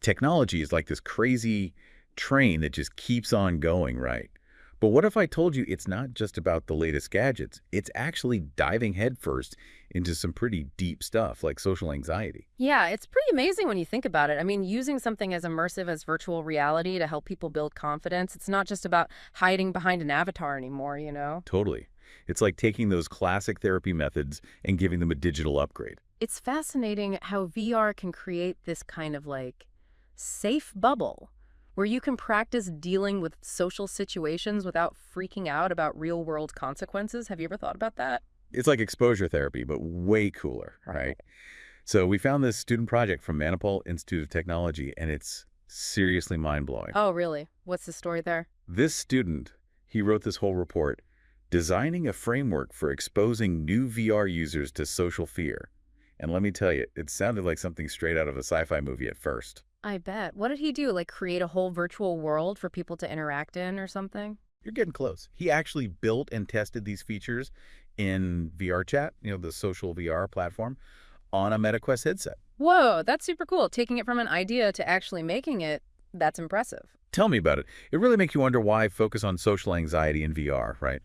Technology is like this crazy train that just keeps on going, right? But what if I told you it's not just about the latest gadgets? It's actually diving headfirst into some pretty deep stuff like social anxiety. Yeah, it's pretty amazing when you think about it. I mean, using something as immersive as virtual reality to help people build confidence, it's not just about hiding behind an avatar anymore, you know? Totally. It's like taking those classic therapy methods and giving them a digital upgrade. It's fascinating how VR can create this kind of like safe bubble where you can practice dealing with social situations without freaking out about real world consequences. Have you ever thought about that? It's like exposure therapy, but way cooler, right? So we found this student project from Manipal Institute of Technology, and it's seriously mind-blowing. Oh, really? What's the story there? This student, he wrote this whole report, designing a framework for exposing new VR users to social fear. And let me tell you, it sounded like something straight out of a sci-fi movie at first. I bet. What did he do? Like create a whole virtual world for people to interact in or something? You're getting close. He actually built and tested these features in VR chat, the social VR platform, on a MetaQuest headset. Whoa, that's super cool. Taking it from an idea to actually making it, that's impressive. Tell me about it. It really makes you wonder why focus on social anxiety in VR, right?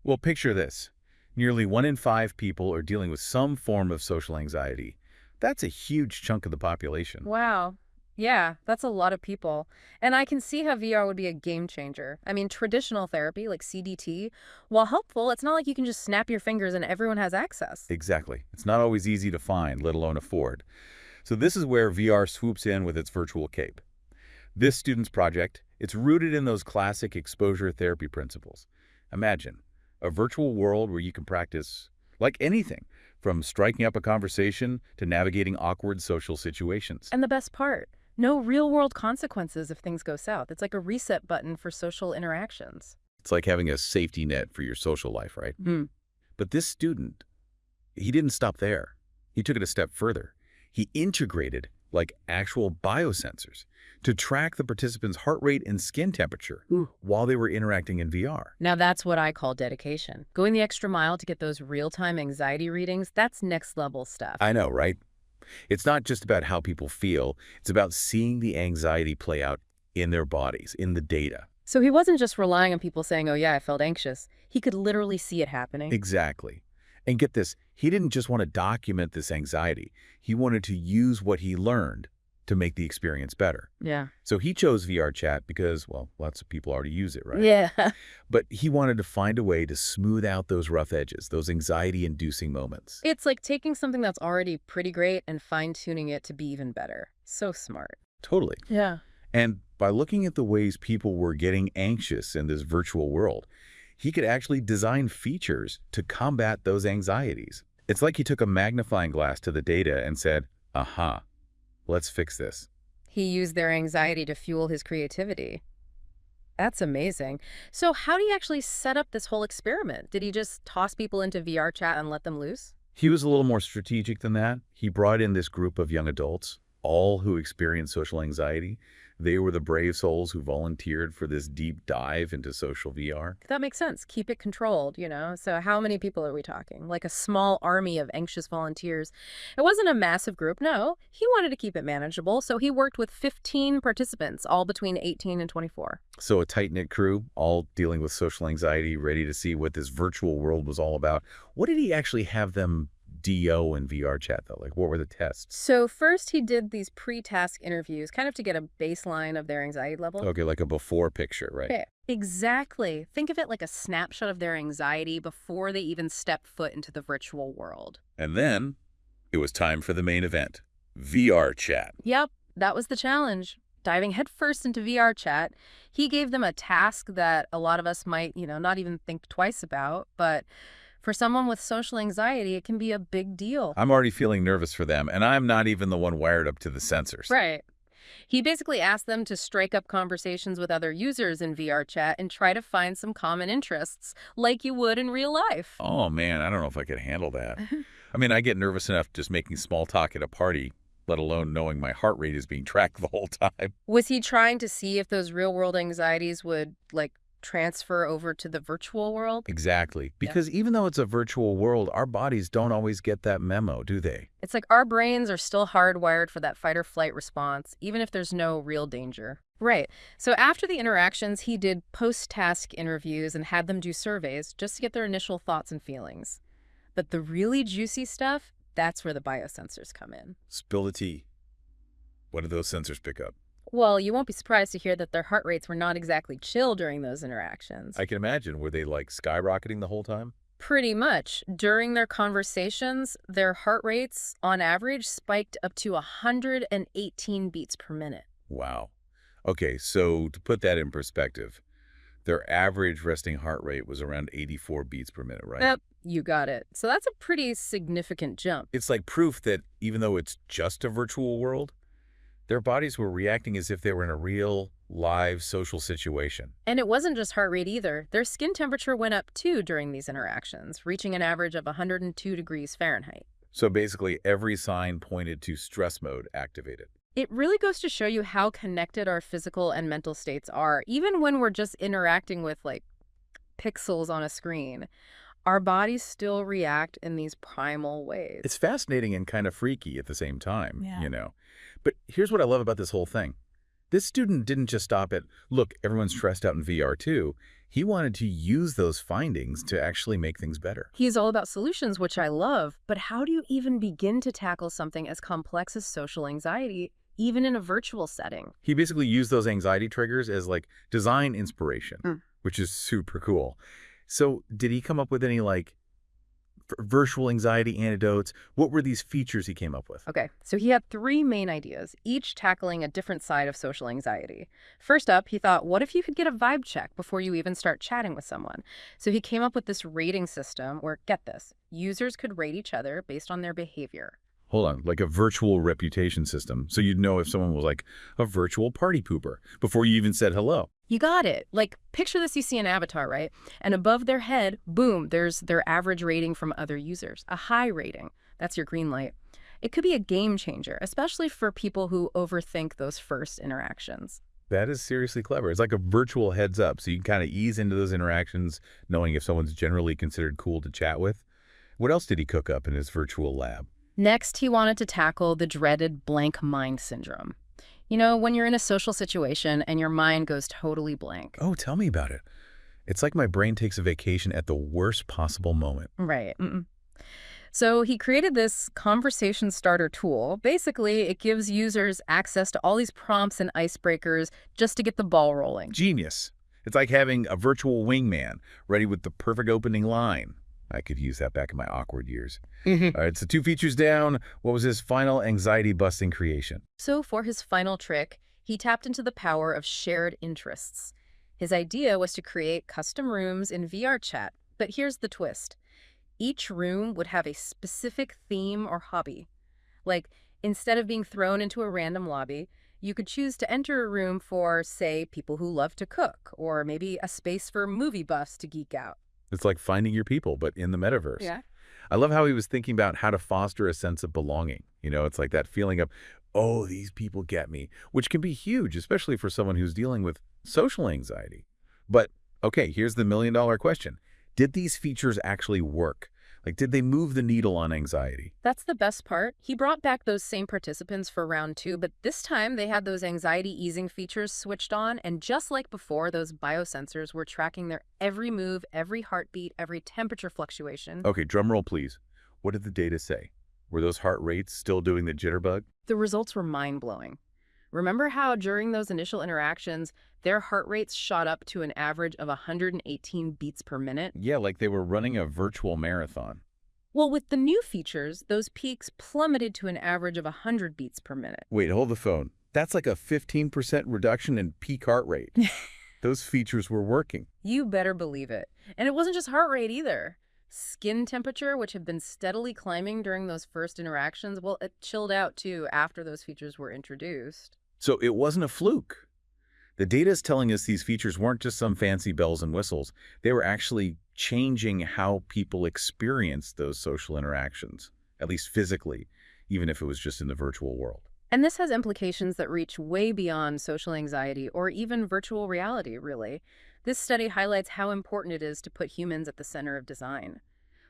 Well, picture this. Nearly 1 in 5 people are dealing with some form of social anxiety. That's a huge chunk of the population. Wow. Yeah, that's a lot of people. And I can see how VR would be a game changer. I mean, traditional therapy like CDT, while helpful, it's not like you can just snap your fingers and everyone has access. Exactly. It's not always easy to find, let alone afford. So this is where VR swoops in with its virtual cape. This student's project, it's rooted in those classic exposure therapy principles. Imagine a virtual world where you can practice like anything, from striking up a conversation to navigating awkward social situations. And the best part, no real-world consequences if things go south. It's like a reset button for social interactions. It's like having a safety net for your social life, right? Hmm. But this student, he didn't stop there. He took it a step further. He integrated like actual biosensors to track the participants' heart rate and skin temperature while they were interacting in VR. Now that's what I call dedication. Going the extra mile to get those real-time anxiety readings, that's next-level stuff. I know, right? It's not just about how people feel. It's about seeing the anxiety play out in their bodies, in the data. So he wasn't just relying on people saying, oh yeah, I felt anxious. He could literally see it happening. Exactly. And get this, he didn't just want to document this anxiety. He wanted to use what he learned to make the experience better. Yeah. So he chose VR chat because, well, lots of people already use it, right? Yeah. But he wanted to find a way to smooth out those rough edges, those anxiety-inducing moments. It's like taking something that's already pretty great and fine-tuning it to be even better. So smart. Totally. Yeah. And by looking at the ways people were getting anxious in this virtual world, he could actually design features to combat those anxieties. It's like he took a magnifying glass to the data and said, aha, let's fix this. He used their anxiety to fuel his creativity. That's amazing. So how do you actually set up this whole experiment? Did he just toss people into VR chat and let them loose? He was a little more strategic than that. He brought in this group of young adults, all who experienced social anxiety. They were the brave souls who volunteered for this deep dive into social VR. That makes sense. Keep it controlled, you know? So how many people are we talking? Like a small army of anxious volunteers. It wasn't a massive group, no. He wanted to keep it manageable, so he worked with 15 participants, all between 18 and 24. So a tight-knit crew, all dealing with social anxiety, ready to see what this virtual world was all about. What did he actually have them DO and VR chat, though? Like, what were the tests? So first he did these pre-task interviews, kind of to get a baseline of their anxiety level. Okay, like a before picture, right? Yeah, exactly. Think of it like a snapshot of their anxiety before they even step foot into the virtual world. And then it was time for the main event, VR chat. Yep, that was the challenge. Diving headfirst into VR chat, he gave them a task that a lot of us might, not even think twice about, but for someone with social anxiety, it can be a big deal. I'm already feeling nervous for them, and I'm not even the one wired up to the sensors. Right. He basically asked them to strike up conversations with other users in VR chat and try to find some common interests, like you would in real life. Oh, man, I don't know if I could handle that. I mean, I get nervous enough just making small talk at a party, let alone knowing my heart rate is being tracked the whole time. Was he trying to see if those real-world anxieties would, transfer over to the virtual world. Exactly. Yeah. Because even though it's a virtual world, our bodies don't always get that memo, do they? It's like our brains are still hardwired for that fight or flight response, even if there's no real danger. Right. So after the interactions, he did post-task interviews and had them do surveys just to get their initial thoughts and feelings. But the really juicy stuff, that's where the biosensors come in. Spill the tea. What did those sensors pick up? Well, you won't be surprised to hear that their heart rates were not exactly chill during those interactions. I can imagine. Were they like skyrocketing the whole time? Pretty much. During their conversations, their heart rates, on average, spiked up to 118 beats per minute. Wow. Okay, so to put that in perspective, their average resting heart rate was around 84 beats per minute, right? Yep, you got it. So that's a pretty significant jump. It's like proof that even though it's just a virtual world, their bodies were reacting as if they were in a real, live social situation. And it wasn't just heart rate either. Their skin temperature went up too during these interactions, reaching an average of 102 degrees Fahrenheit. So basically, every sign pointed to stress mode activated. It really goes to show you how connected our physical and mental states are, even when we're just interacting with, like, pixels on a screen. Our bodies still react in these primal ways. It's fascinating and kind of freaky at the same time, Yeah. you know. But here's what I love about this whole thing. This student didn't just stop at, look, everyone's stressed out in VR too. He wanted to use those findings to actually make things better. He's all about solutions, which I love, but how do you even begin to tackle something as complex as social anxiety, even in a virtual setting? He basically used those anxiety triggers as like design inspiration, which is super cool. So did he come up with any like virtual anxiety antidotes? What were these features he came up with? Okay, so he had three main ideas, each tackling a different side of social anxiety. First up, he thought, what if you could get a vibe check before you even start chatting with someone? So he came up with this rating system where, get this, users could rate each other based on their behavior. Hold on, like a virtual reputation system. So you'd know if someone was like a virtual party pooper before you even said hello. You got it. Like, picture this, you see an avatar, right? And above their head, boom, there's their average rating from other users. A high rating. That's your green light. It could be a game changer, especially for people who overthink those first interactions. That is seriously clever. It's like a virtual heads up, so you can kind of ease into those interactions, knowing if someone's generally considered cool to chat with. What else did he cook up in his virtual lab? Next, he wanted to tackle the dreaded blank mind syndrome. You know, when you're in a social situation and your mind goes totally blank. Oh, tell me about it. It's like my brain takes a vacation at the worst possible moment. Right. So he created this conversation starter tool. Basically, it gives users access to all these prompts and icebreakers just to get the ball rolling. Genius. It's like having a virtual wingman ready with the perfect opening line. I could use that back in my awkward years. All right, so 2 features down. What was his final anxiety-busting creation? So for his final trick, he tapped into the power of shared interests. His idea was to create custom rooms in VR chat. But here's the twist. Each room would have a specific theme or hobby. Like, instead of being thrown into a random lobby, you could choose to enter a room for, say, people who love to cook, or maybe a space for movie buffs to geek out. It's like finding your people, but in the metaverse. Yeah. I love how he was thinking about how to foster a sense of belonging. You know, it's like that feeling of, oh, these people get me, which can be huge, especially for someone who's dealing with social anxiety. But, okay, here's the million-dollar question. Did these features actually work? Like, did they move the needle on anxiety? That's the best part. He brought back those same participants for round 2, but this time they had those anxiety easing features switched on, and just like before, those biosensors were tracking their every move, every heartbeat, every temperature fluctuation. Okay, drum roll, please. What did the data say? Were those heart rates still doing the jitterbug? The results were mind-blowing. Remember how during those initial interactions, their heart rates shot up to an average of 118 beats per minute? Yeah, like they were running a virtual marathon. Well, with the new features, those peaks plummeted to an average of 100 beats per minute. Wait, hold the phone. That's like a 15% reduction in peak heart rate. Those features were working. You better believe it. And it wasn't just heart rate either. Skin temperature, which had been steadily climbing during those first interactions, well, it chilled out too after those features were introduced. So it wasn't a fluke. The data is telling us these features weren't just some fancy bells and whistles. They were actually changing how people experience those social interactions, at least physically, even if it was just in the virtual world. And this has implications that reach way beyond social anxiety or even virtual reality, really. This study highlights how important it is to put humans at the center of design.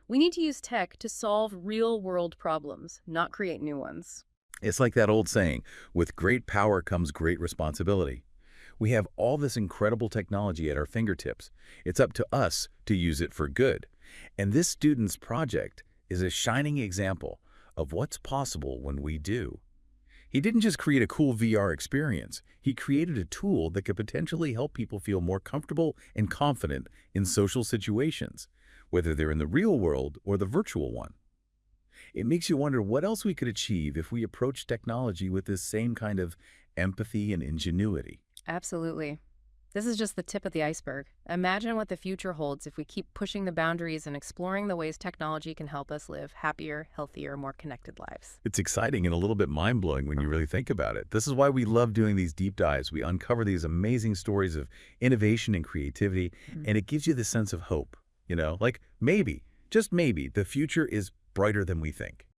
We need to use tech to solve real-world problems, not create new ones. It's like that old saying, with great power comes great responsibility. We have all this incredible technology at our fingertips. It's up to us to use it for good. And this student's project is a shining example of what's possible when we do. He didn't just create a cool VR experience. He created a tool that could potentially help people feel more comfortable and confident in social situations, whether they're in the real world or the virtual one. It makes you wonder what else we could achieve if we approach technology with this same kind of empathy and ingenuity. Absolutely. This is just the tip of the iceberg. Imagine what the future holds if we keep pushing the boundaries and exploring the ways technology can help us live happier, healthier, more connected lives. It's exciting and a little bit mind-blowing when you really think about it. This is why we love doing these deep dives. We uncover these amazing stories of innovation and creativity, and it gives you this sense of hope. Like maybe, just maybe, the future is brighter than we think.